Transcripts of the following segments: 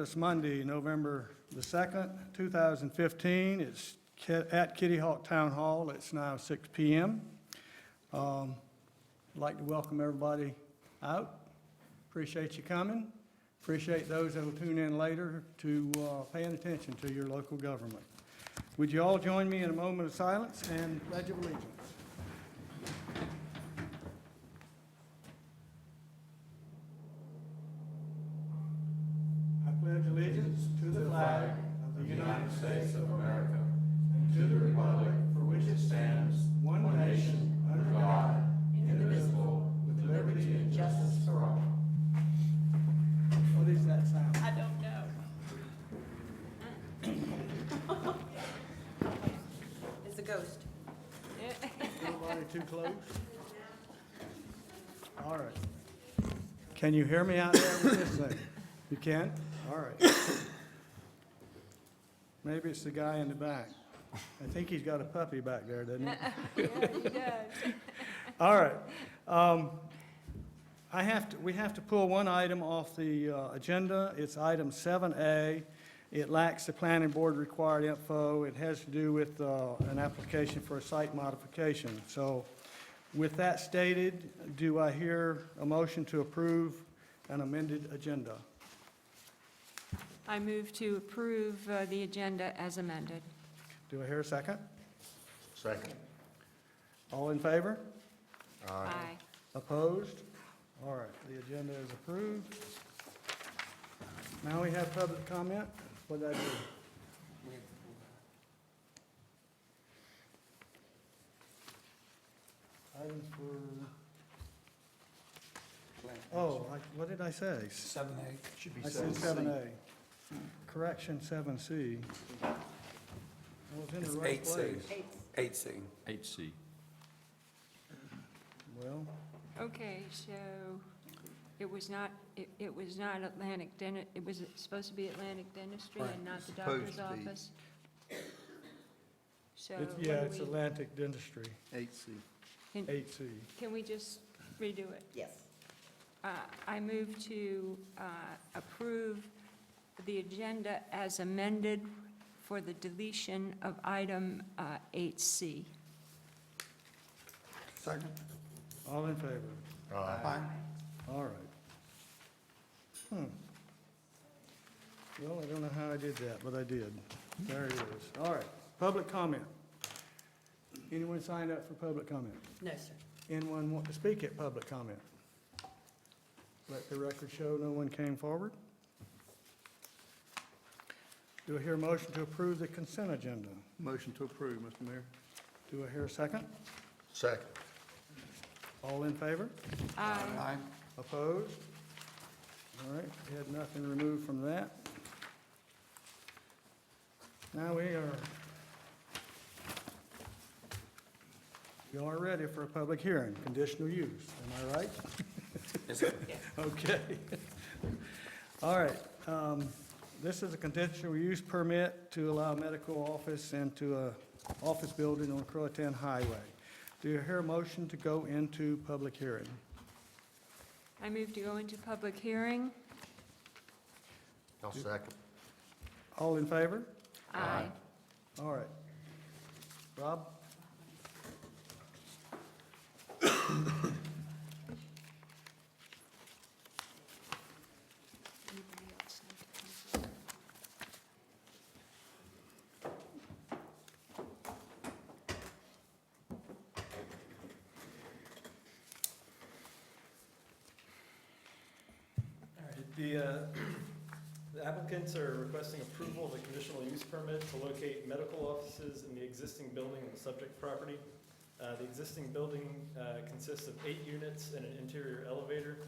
this Monday, November the 2nd, 2015. It's at Kitty Hawk Town Hall. It's now 6 p.m. I'd like to welcome everybody out. Appreciate you coming. Appreciate those that will tune in later to paying attention to your local government. Would you all join me in a moment of silence and Pledge of Allegiance? I pledge allegiance to the flag of the United States of America and to the republic for which it stands, one nation, under God, indivisible, with liberty and justice for all. What is that sound? I don't know. It's a ghost. Nobody too close? All right. Can you hear me out there with this thing? You can? All right. Maybe it's the guy in the back. I think he's got a puppy back there, doesn't he? Yeah, he does. All right. We have to pull one item off the agenda. It's item 7A. It lacks the planning board required info. It has to do with an application for a site modification. So with that stated, do I hear a motion to approve an amended agenda? I move to approve the agenda as amended. Do I hear a second? Second. All in favor? Aye. Opposed? All right, the agenda is approved. Now we have public comment. What did I do? Items for, what did I say? 7A, should be I said 7A. Correction 7C. I was in It's the right 8C. place. 8C. 8C. Well, Okay, so it was not Atlantic it was supposed to be Atlantic Dentistry and Right, not it's the supposed doctor's to be. office? So it's Atlantic Dentistry, 8C. 8C. Can we just redo it? Yes. I move to approve the agenda as amended for the deletion of item 8C. Second. All in favor? Aye. All right. Well, I don't know how I did that, but I did. There it is. All right, public comment. Anyone signed up for public comment? No, sir. Anyone want to speak at public comment? Let the record show no one came forward. Do I hear a motion to approve the consent agenda? Motion to approve, Mr. Mayor. Do I hear a second? Second. All in favor? Aye. Opposed? All right, we had nothing removed from that. Now we are ready for a public hearing, conditional use, am I right? Okay. All right, this is a conditional use permit to allow medical office into a office building on Croatan Highway. Do you hear a motion to go into public hearing? I move to go into public hearing. I'll second. All in favor? Aye. All right. Rob? The applicants are requesting approval of a conditional use permit to locate medical offices in the existing building on the subject property. The existing building consists of 8 units and an interior elevator.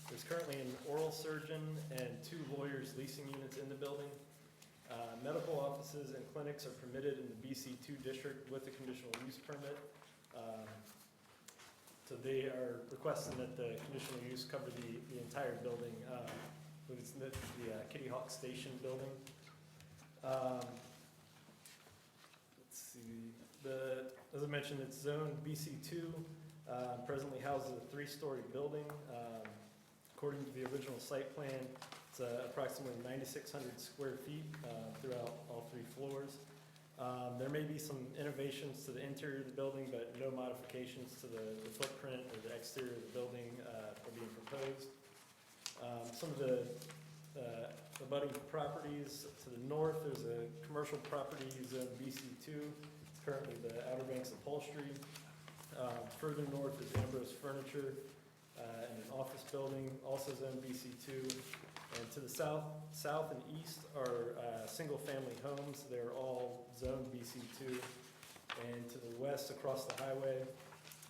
There's currently an oral surgeon and 2 lawyers leasing units in the building. Medical offices and clinics are permitted in the BC2 district with a conditional use permit. So they are requesting that the conditional use cover the entire building. It's the Kitty Hawk Station building. Let's see, as I mentioned, it's zoned BC2, presently houses a 3-story building. According to the original site plan, it's It's approximately 9,600 square feet throughout all 3 floors. There may be some innovations to the interior of the building, but no modifications to the footprint or the exterior of the building are being proposed. Some of the abutting properties to the north, there's a commercial property zone BC2. It's currently the Outer Banks Upholstery. Further north is Ambrose Furniture and an office building, also zone BC2. And to the south and east are single-family homes. They're all zone BC2. And to the west, across the highway,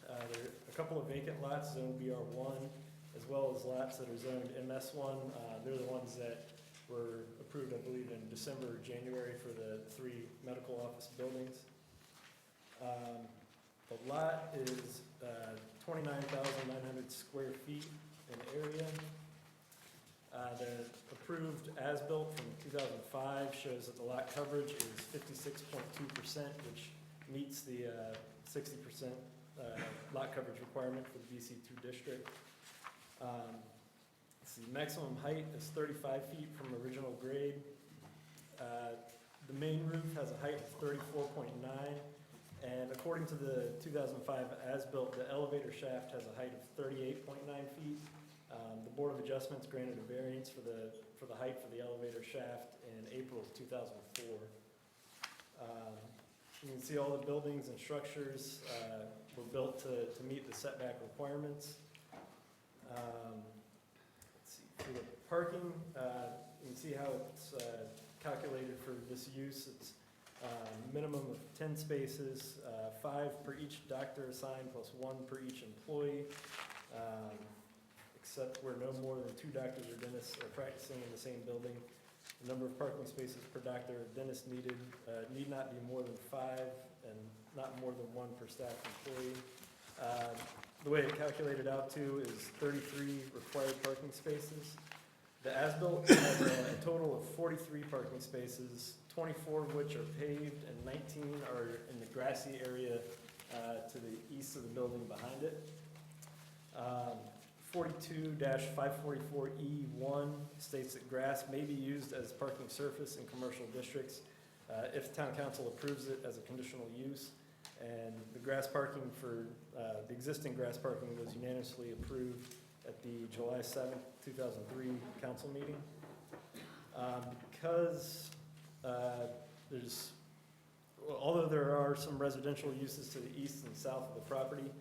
there are a couple of vacant lots, zone BR1, as well as lots that are zoned MS1. They're the ones that were approved, I believe, in December or January for the 3 medical office buildings. The lot is 29,900 square feet in area. The approved as-built from 2005 shows that the lot coverage is 56.2%, which meets the 60% lot coverage requirement for the BC2 district. The maximum height is 35 feet from original grade. The main roof has a height of 34.9, and according to the 2005 as-built, the elevator shaft has a height of 38.9 feet. The Board of Adjustments granted a variance for the height for the elevator shaft in April of 2004. You can see all the buildings and structures were built to meet the setback requirements. Let's see, for the parking, you can see how it's calculated for this use. It's minimum of 10 spaces, 5 per each doctor assigned, plus 1 per each employee, except where no more than 2 doctors or dentists are practicing in the same building. The number of parking spaces per doctor or dentist needed need not be more than 5 and not more than 1 per staff employee. The way it calculated out to is 33 required parking spaces. The as-built has a total of 43 parking spaces, 24 of which are paved and 19 are in the grassy area to the east of the building behind it. 42-544E1 states that grass may be used as parking surface in commercial districts if town council approves it as a conditional use. And the grass parking for, the existing grass parking was unanimously approved at the July 7th, 2003 council meeting. Because although there are some residential uses to the east and south of the property,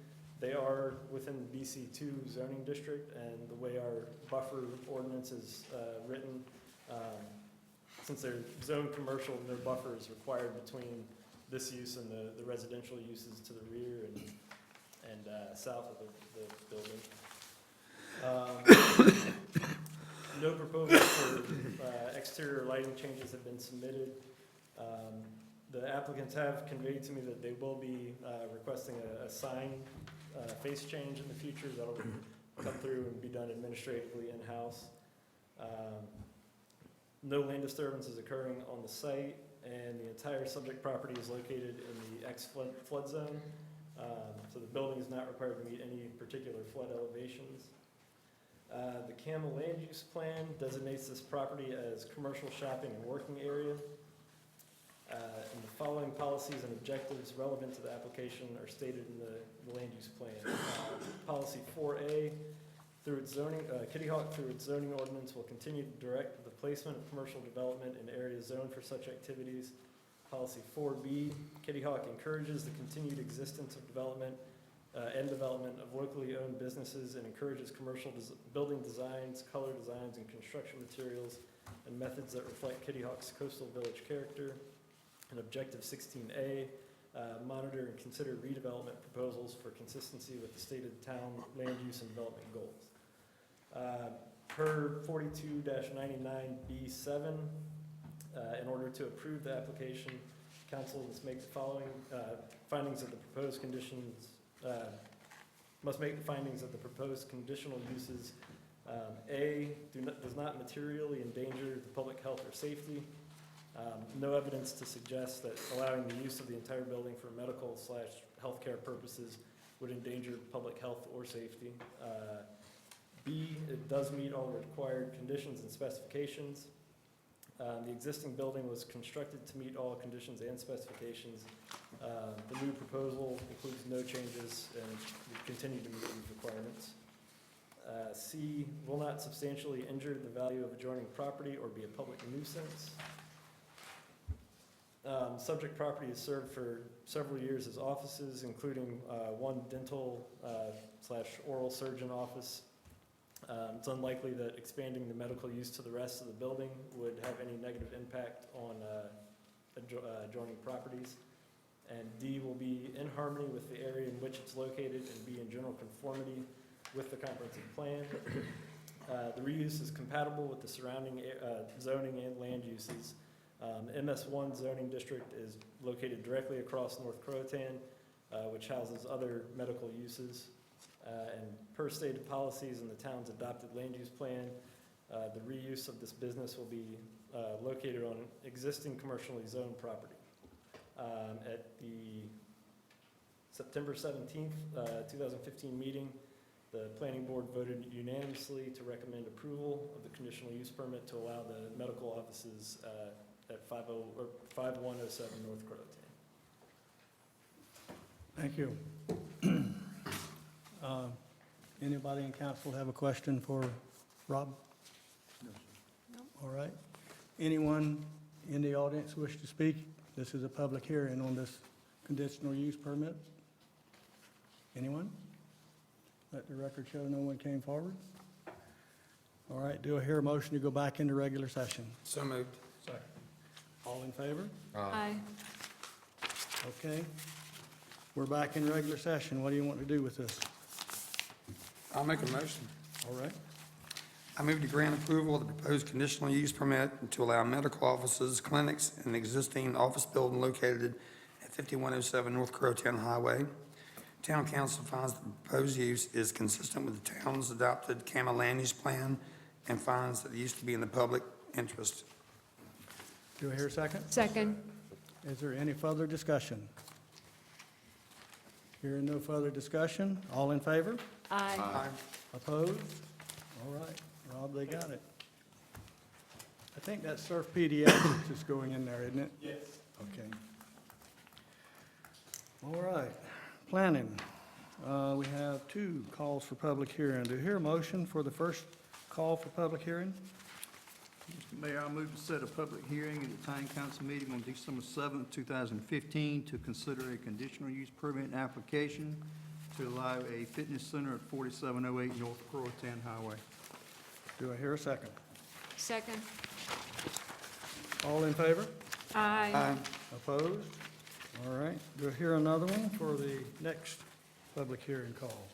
they are within the BC2 zoning district, and the way our buffer ordinance is written, since they're zoned commercial, no buffer is required between this use and the residential uses to the rear and south of the building. No proposals for exterior lighting changes have been submitted. The applicants have conveyed to me that they will be requesting a sign face change in the future. That'll come through and be done administratively in-house. No land disturbance is occurring on the site, and the entire subject property is located in the flood zone. So the building is not required to meet any particular flood elevations. The Camel Land Use Plan designates this property as commercial shopping and working area. And the following policies and objectives relevant to the application are stated in the land use plan. Policy 4A, through its zoning, Kitty Hawk through its zoning ordinance will continue to direct the placement of commercial development in areas zoned for such activities. Policy 4B, Kitty Hawk encourages the continued existence of development and development of locally owned businesses and encourages commercial building designs, color designs, and construction materials and methods that reflect Kitty Hawk's coastal village character. And objective 16A, monitor and consider redevelopment proposals for consistency with the stated town land use and development goals. Per 42-99B7, in order to approve the application, council must make the following findings of the proposed conditions, must make the findings of the proposed conditional uses. A, does not materially endanger the public health or safety. No evidence to suggest that allowing the use of the entire building for medical/healthcare purposes would endanger public health or safety. B, it does meet all required conditions and specifications. The existing building was constructed to meet all conditions and specifications. The new proposal includes no changes and we continue to meet these requirements. C, will not substantially injure the value of adjoining property or be a public nuisance. Subject property is served for several years as offices, including one dental / oral surgeon office. It's unlikely that expanding the medical use to the rest of the building would have any negative impact on adjoining properties. And D, will be in harmony with the area in which it's located and be in general conformity with the comprehensive plan. The reuse is compatible with the surrounding zoning and land uses. The MS1 zoning district is located directly across North Croatan, which houses other medical uses. And per stated policies in the town's adopted land use plan, the reuse of this business will be located on existing commercially zoned property. At the September 17th, 2015 meeting, the planning board voted unanimously to recommend approval of the conditional use permit to allow the medical offices at 5107 North Croatan. Thank you. Anybody in council have a question for Rob? No. All right. Anyone in the audience wish to speak? This is a public hearing on this conditional use permit. Anyone? Let the record show no one came forward. All right, do I hear a motion to go back into regular session? So moved. All in favor? Aye. Okay. We're back in regular session. What do you want to do with this? I'll make a motion. All right. I move to grant approval of the proposed conditional use permit to allow medical offices, clinics, and existing office building located at 5107 North Croatan Highway. Town council finds the proposed use is consistent with the town's adopted CAMA land use plan and finds that it used to be in the public interest. Do I hear a second? Second. Is there any further discussion? Hearing no further discussion, all in favor? Aye. Opposed? All right, Rob, they got it. I think that's Surf Pediatrics is going in there, isn't it? Yes. Okay. All right, planning. We have two calls for public hearing. Do you hear a motion for the first call for public hearing? Mr. Mayor, I move to set a public hearing at the town council meeting on December 7th, 2015, to consider a conditional use permit application to allow a fitness center at 4708 North Croatan Highway. Do I hear a second? Second. All in favor? Aye. Opposed? All right, do I hear another one for the next public hearing call?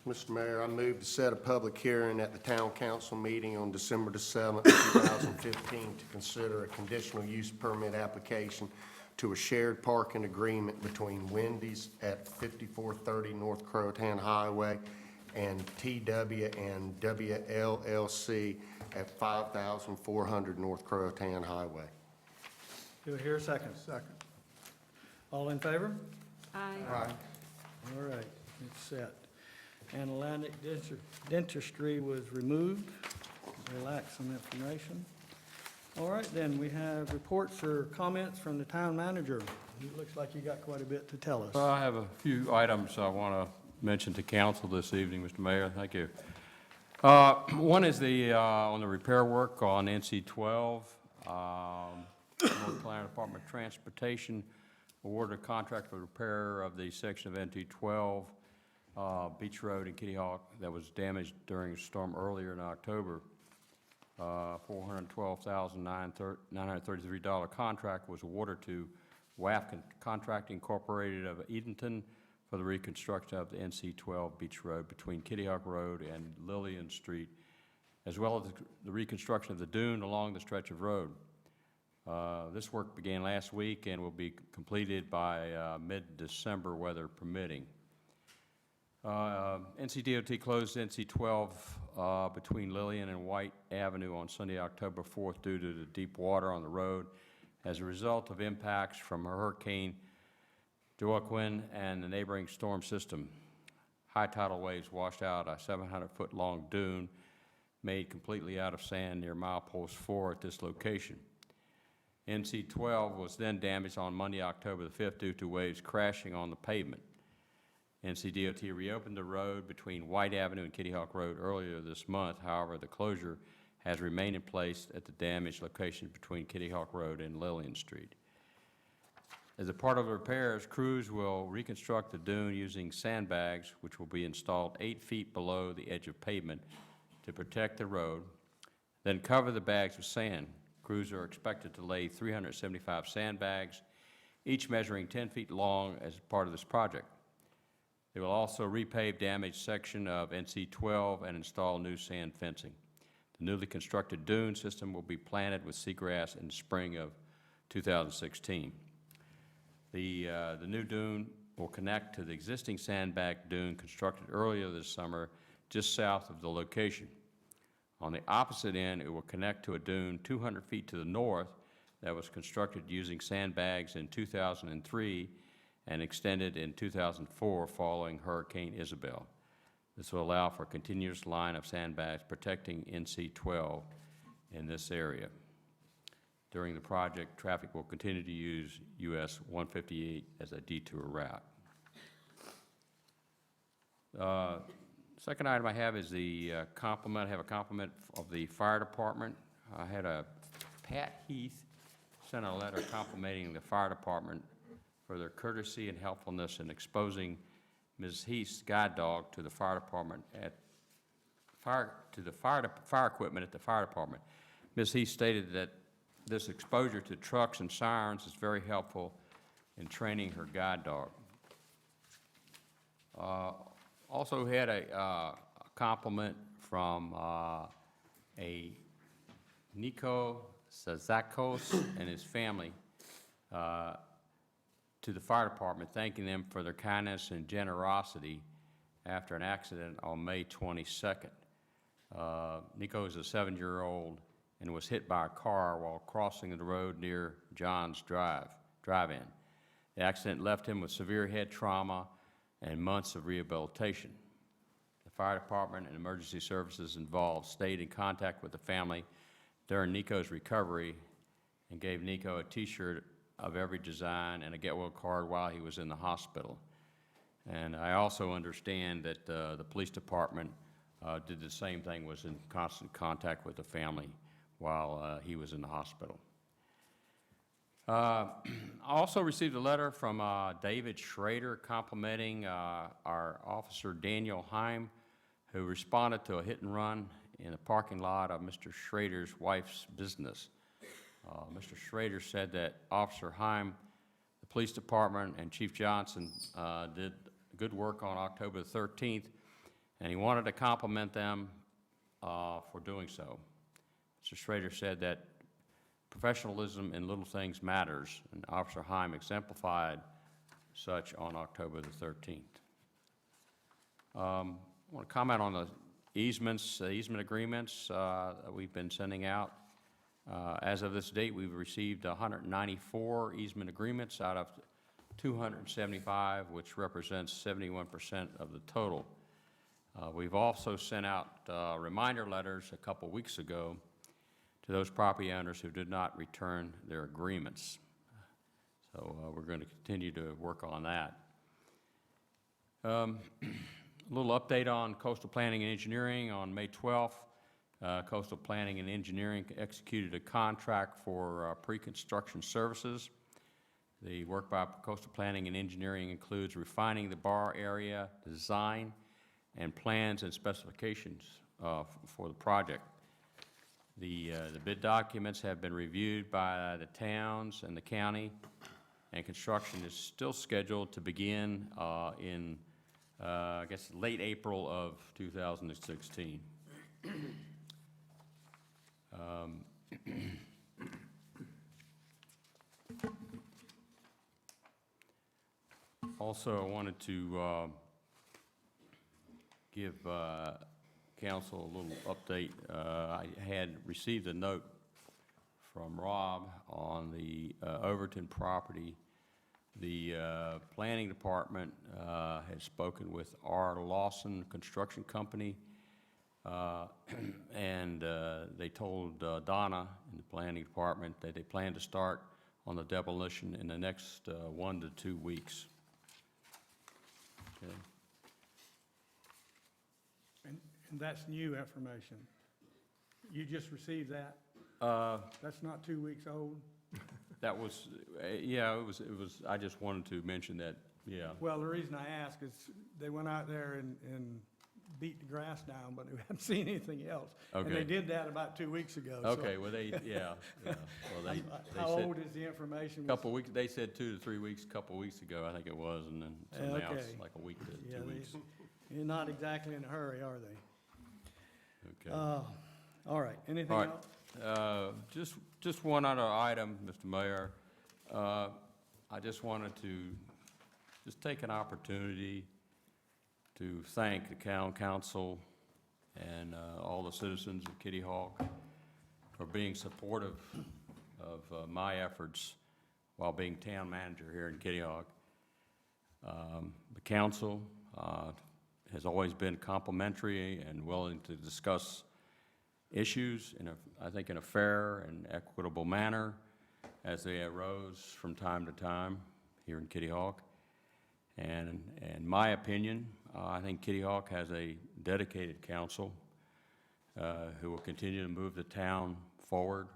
Mr. Mayor, I move to set a public hearing at the town council meeting on December the 7th, 2015, to consider a conditional use permit application to a shared parking agreement between Wendy's at 5430 North Croatan Highway and TW and WLLC at 5400 North Croatan Highway. Do I hear a second? Second. All in favor? Aye. All right, it's set. And Atlantic Dentistry was removed. They lack some information. All right, then, we have reports or comments from the town manager. It looks like you got quite a bit to tell us. Well, I have a few items I want to mention to council this evening, Mr. Mayor. Thank you. One is on the repair work on NC 12. North Carolina Department of Transportation awarded a contract for repair of the section of NC 12 Beach Road in Kitty Hawk that was damaged during a storm earlier in October. $412,933 contract was awarded to WAF Contracting Incorporated of Edenton for the reconstruction of the NC 12 Beach Road between Kitty Hawk Road and Lillian Street, as well as the reconstruction of the dune along the stretch of road. This work began last week and will be completed by mid-December, weather permitting. NCDOT closed NC 12 between Lillian and White Avenue on Sunday, October 4th due to the deep water on the road as a result of impacts from Hurricane Joaquin and the neighboring storm system. high tidal waves washed out a 700-foot-long dune made completely out of sand near milepost 4 at this location. NC-12 was then damaged on Monday, October the 5th, due to waves crashing on the pavement. NCDOT reopened the road between White Avenue and Kitty Hawk Road earlier this month. However, the closure has remained in place at the damaged location between Kitty Hawk Road and Lillian Street. As a part of the repairs, crews will reconstruct the dune using sandbags, which will be installed 8 feet below the edge of pavement to protect the road, then cover the bags with sand. Crews are expected to lay 375 sandbags, each measuring 10 feet long as part of this project. They will also repave damaged section of NC-12 and install new sand fencing. The newly constructed dune system will be planted with seagrass in the spring of 2016. The new dune will connect to the existing sandbag dune constructed earlier this summer just south of the location. On the opposite end, it will connect to a dune 200 feet to the north that was constructed using sandbags in 2003 and extended in 2004 following Hurricane Isabel. This will allow for a continuous line of sandbags protecting NC-12 in this area. During the project, traffic will continue to use US 158 as a detour route. Second item I have is the compliment. I have a compliment of the fire department. I had Pat Heath sent a letter complimenting the fire department for their courtesy and helpfulness in exposing Ms. Heath's guide dog to the fire department fire equipment at the fire department. Ms. Heath stated that this exposure to trucks and sirens is very helpful in training her guide dog. Also had a compliment from a Nico Sazakos and his family to the fire department, thanking them for their kindness and generosity after an accident on May 22nd. Nico is a 7-year-old and was hit by a car while crossing the road near John's Drive-In. The accident left him with severe head trauma and months of rehabilitation. The fire department and emergency services involved stayed in contact with the family during Nico's recovery and gave Nico a T-shirt of every design and a get well card while he was in the hospital. And I also understand that the police department did the same thing, was in constant contact with the family while he was in the hospital. I also received a letter from David Schrader complimenting our officer Daniel Heim, who responded to a hit and run in the parking lot of Mr. Schrader's wife's business. Mr. Schrader said that Officer Heim, the police department, and Chief Johnson did good work on October the 13th, and he wanted to compliment them for doing so. Mr. Schrader said that professionalism in little things matters, and Officer Heim exemplified such on October the 13th. I want to comment on the easements, easement agreements that we've been sending out. As of this date, we've received 194 easement agreements out of 275, which represents 71% of the total. We've also sent out reminder letters a couple weeks ago to those property owners who did not return their agreements. So we're going to continue to work on that. A little update on coastal planning and engineering. On May 12th, Coastal Planning and Engineering executed a contract for pre-construction services. The work by Coastal Planning and Engineering includes refining the bar area, design, and plans and specifications for the project. The bid documents have been reviewed by the towns and the county, and construction is still scheduled to begin in, I guess, late April of 2016. Also, I wanted to give council a little update. I had received a note from Rob on the Overton property The planning department has spoken with R. Lawson Construction Company, and they told Donna in the planning department that they plan to start on the demolition in the next 1 to 2 weeks. Okay. And that's new information. You just received that? That's not 2 weeks old? That was, yeah, it was, I just wanted to mention that, yeah. Well, the reason I ask is they went out there and beat the grass down, but we haven't seen anything else. And Okay. they did that about 2 weeks ago. so- Okay, well, they, yeah, yeah. Well, they How said, old is the information? couple weeks, they said 2 to 3 weeks, a couple weeks ago, I think it was, and then, so now it's Okay. like a week to Yeah, 2 they- weeks. You're not exactly in a hurry, are they? Okay. All right, anything All right. else? Just one other item, Mr. Mayor. I just wanted to just take an opportunity to thank the town council and all the citizens of Kitty Hawk for being supportive of my efforts while being town manager here in Kitty Hawk. The council has always been complimentary and willing to discuss issues I think in a fair and equitable manner as they arose from time to time here in Kitty Hawk. And in my opinion, I think Kitty Hawk has a dedicated council who will continue to move the town forward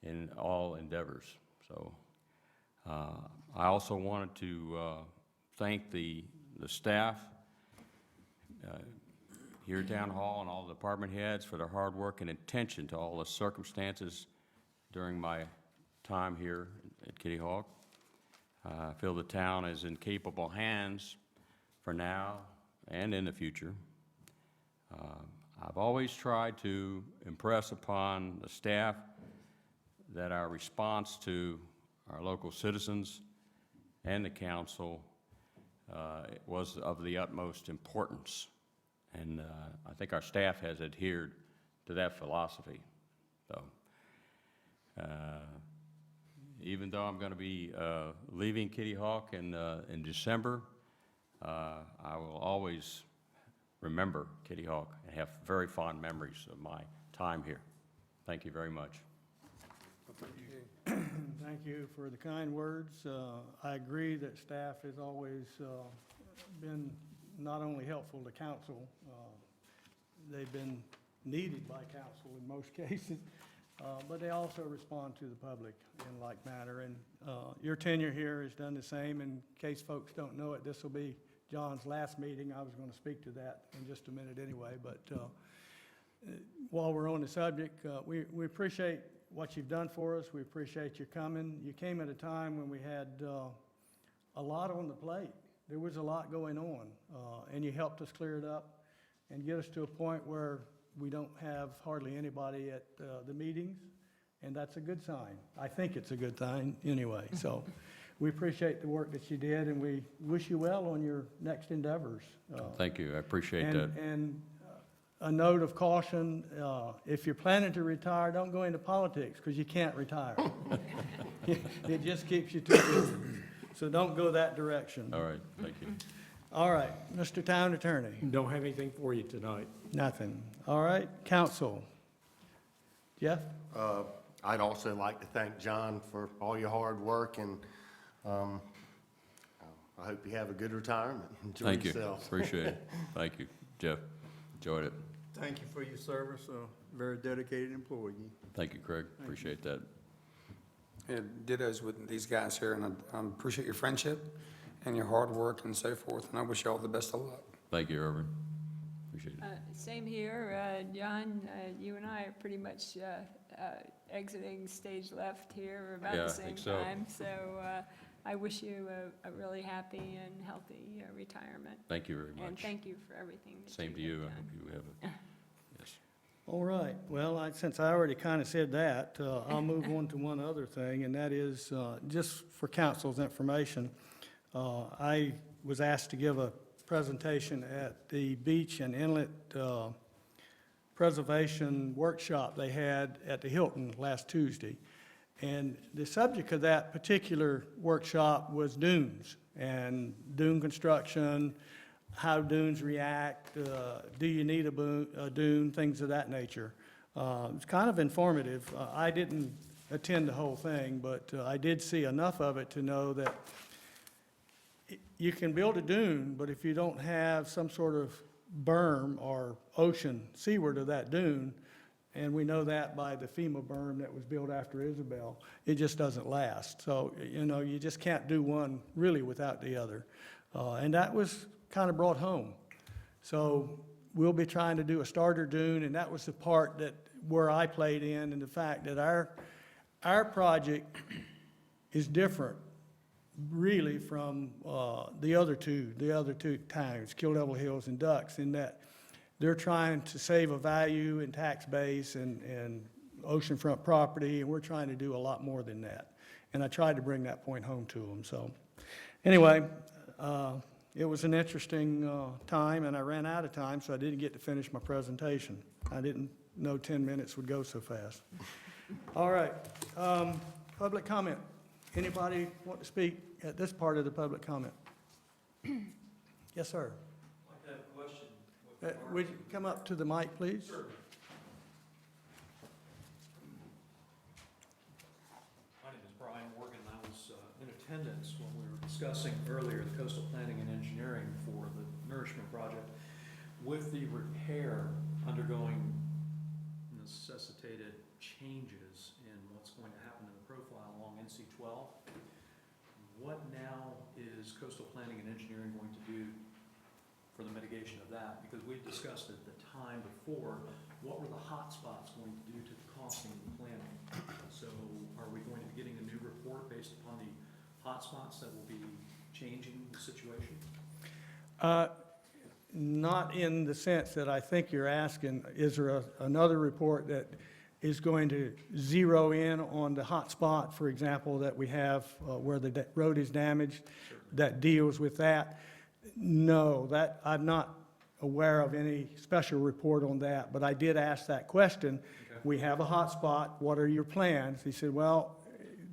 in all endeavors. So I also wanted to thank the staff here at Town Hall and all the department heads for their hard work and attention to all the circumstances during my time here at Kitty Hawk. I feel the town is in capable hands for now and in the future. I've always tried to impress upon the staff that our response to our local citizens and the council was of the utmost importance. And I think our staff has adhered to that philosophy. So even though I'm going to be leaving Kitty Hawk in December, I will always remember Kitty Hawk and have very fond memories of my time here. Thank you very much. Thank you for the kind words. I agree that staff has always been not only helpful to council, they've been needed by council in most cases, but they also respond to the public in like manner. And your tenure here has done the same. In case folks don't know it, this will be John's last meeting. I was going to speak to that in just a minute anyway, but while we're on the subject, we appreciate what you've done for us. We appreciate your coming. You came at a time when we had a lot on the plate. There was a lot going on, and you helped us clear it up and get us to a point where we don't have hardly anybody at the meetings, and that's a good sign. I think it's a good sign anyway. So we appreciate the work that you did, and we wish you well on your next endeavors. Thank you. I appreciate that. And a note of caution, if you're planning to retire, don't go into politics, because you can't retire. It just keeps you too busy. So don't go that direction. All right, thank you. All right, Mr. Town Attorney. Don't have anything for you tonight. Nothing. All right, counsel. Jeff? I'd also like to thank John for all your hard work, and I hope you have a good retirement. Enjoy Thank you. yourself. Appreciate it. Thank you, Jeff. Enjoyed it. Thank you for your service, a very dedicated employee. Thank you, Craig. Appreciate that. Yeah, dittos with these guys here, and I appreciate your friendship and your hard work and so forth, and I wish you all the best of luck. Thank you, Irvin. Appreciate it. Same here, John, you and I are pretty much exiting stage left here about Yeah, the I same think so. time. So I wish you a really happy and healthy retirement. Thank you very And much. thank you for everything that Same to you you. have I done. hope you have a, yes. All right, well, since I already kind of said that, I'll move on to one other thing, and that is, just for council's information, I was asked to give a presentation at the Beach and Inlet Preservation Workshop they had at the Hilton last Tuesday. And the subject of that particular workshop was dunes and dune construction, how dunes react, do you need a dune, things of that nature. It's kind of informative. I didn't attend the whole thing, but I did see enough of it to know that you can build a dune, but if you don't have some sort of berm or ocean seaward of that dune, and we know that by the FEMA berm that was built after Isabel, it just doesn't last. So, you know, you just can't do one really without the other. And that was kind of brought home. So we'll be trying to do a starter dune, and that was the part that, where I played in, and the fact that our project is different really from the other two towns, Kill Devil Hills and Ducks, in that they're trying to save a value in tax base and oceanfront property, and we're trying to do a lot more than that. And I tried to bring that point home to them. So anyway, it was an interesting time, and I ran out of time, so I didn't get to finish my presentation. I didn't know 10 minutes would go so fast. All right, public comment. Anybody want to speak at this part of the public comment? Yes, sir. I have a question. Would you come up to the mic, please? Sure. My name is Brian Morgan. I was in attendance when we were discussing earlier the coastal planning and engineering for the Nourishment Project. With the repair undergoing necessitated changes in what's going to happen in the profile along NC 12, what now is coastal planning and engineering going to do for the mitigation of that? Because we discussed at the time before, what were the hot spots going to do to the costing of the planning? So are we going to be getting a new report based upon the hot spots that will be changing the situation? Not in the sense that I think you're asking. Is there another report that is going to zero in on the hot spot, for example, that we have where the road is damaged, that deals with that? No, that, I'm not aware of any special report on that, but I did ask that question. Okay. We have a hot spot, what are your plans? He said, well,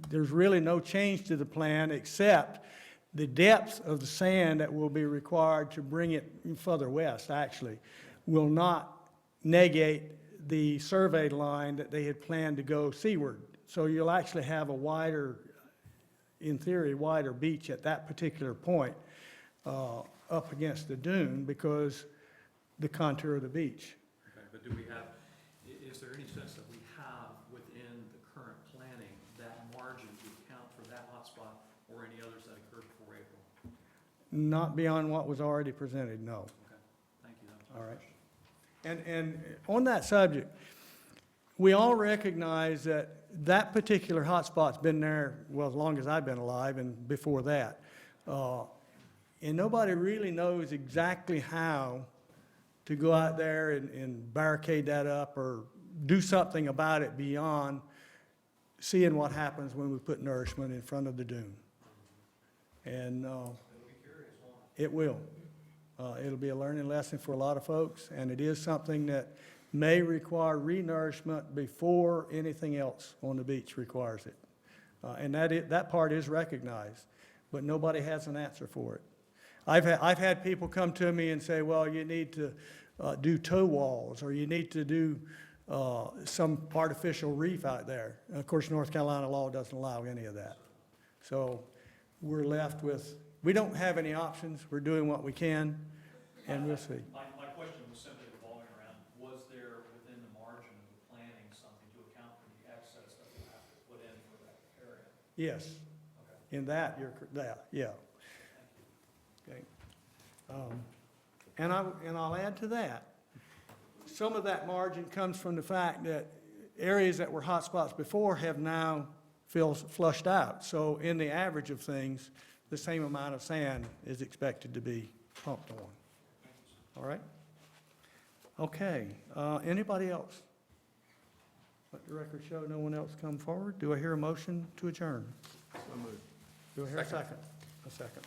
there's really no change to the plan except the depth of the sand that will be required to bring it further west, actually, will not negate the surveyed line that they had planned to go seaward. So you'll actually have a wider, in theory, wider beach at that particular point up against the dune because the contour of the beach. Okay, but do we have, is there any sense that we have within the current planning that margin to account for that hotspot or any others that occurred before April? Not beyond what was already presented, no. Okay, thank you. That was my All right. question. And on that subject, we all recognize that that particular hotspot's been there, well, as long as I've been alive and before that. And nobody really knows exactly how to go out there and barricade that up or do something about it beyond seeing what happens when we put Nourishment in front of the dune. And it will. It'll be a learning lesson for a lot of folks, and it is something that may require re-nourishment before anything else on the beach requires it. And that part is recognized, but nobody has an answer for it. I've had people come to me and say, well, you need to do toe walls, or you need to do some artificial reef out there. And of course, North Carolina law doesn't allow any of that. So we're left with, we don't have any options. We're doing what we can, and we'll see. My question was simply revolving around, was there within the margin of the planning something to account for the excess that we'll have to put in for that area? Yes. Okay. In that, yeah. Okay. And I'll add to that. Some of that margin comes from the fact that areas that were hot spots before have now flushed out. So in the average of things, the same amount of sand is expected to be pumped on. All right? Okay. Anybody else? Let the record show no one else come forward. Do I hear a motion to adjourn? So moved. Do I hear a second? A second.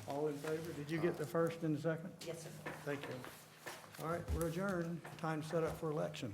All in favor? Did you get the first and the second? Yes, sir. Thank you. All right, we're adjourned. Time set up for election.